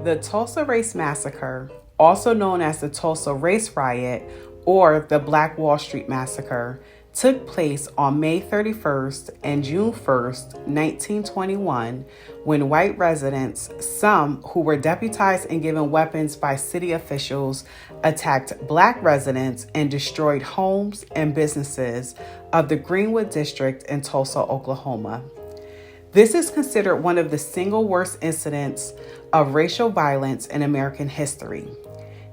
The Tulsa Race Massacre, also known as the Tulsa Race Riot or the Black Wall Street Massacre, took place on May 31st and June 1st, 1921, when white residents, some who were deputized and given weapons by city officials, attacked black residents and destroyed homes and businesses of the Greenwood District in Tulsa, Oklahoma. This is considered one of the single worst incidents of racial violence in American history.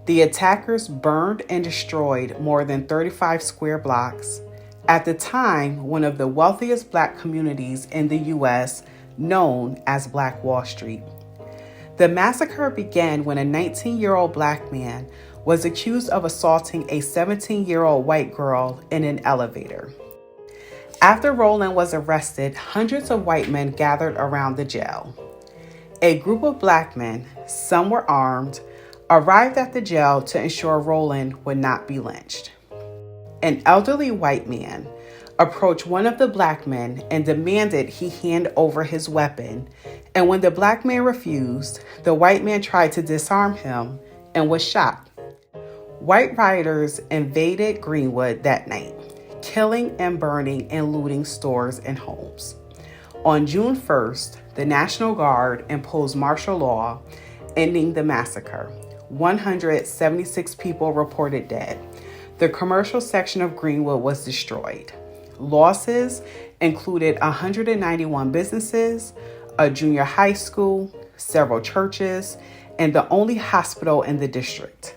The attackers burned and destroyed more than 35 square blocks, at the time one of the wealthiest black communities in the U.S., known as Black Wall Street. The massacre began when a 19-year-old black man was accused of assaulting a 17-year-old white girl in an elevator. After Rowland was arrested, hundreds of white men gathered around the jail. A group of black men, some were armed, arrived at the jail to ensure Rowland would not be lynched. An elderly white man approached one of the black men and demanded he hand over his weapon, and when the black man refused, the white man tried to disarm him and was shot. White rioters invaded Greenwood that night, killing and burning and looting stores and homes. On June 1st, the National Guard imposed martial law, ending the massacre. 176 people reported dead. The commercial section of Greenwood was destroyed. Losses included 191 businesses, a junior high school, several churches, and the only hospital in the district.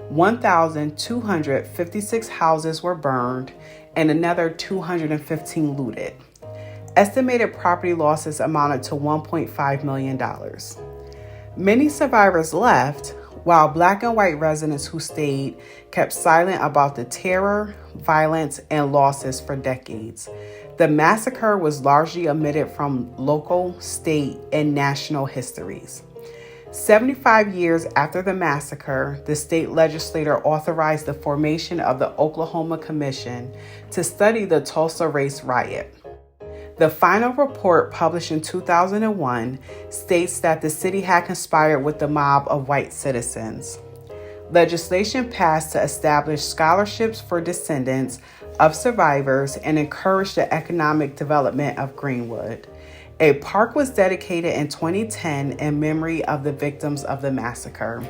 1,256 houses were burned and another 215 looted. Estimated property losses amounted to $1.5 million. Many survivors left, while black and white residents who stayed kept silent about the terror, violence, and losses for decades. The massacre was largely omitted from local, state, and national histories. 75 years after the massacre, the state legislature authorized the formation of the Oklahoma Commission to study the Tulsa Race Riot. The final report, published in 2001, states that the city had conspired with the mob of white citizens. Legislation passed to establish scholarships for descendants of survivors and encourage the economic development of Greenwood. A park was dedicated in 2010 in memory of the victims of the massacre.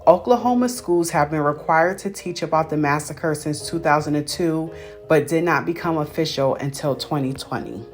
Oklahoma schools have been required to teach about the massacre since 2002, but did not become official until 2020.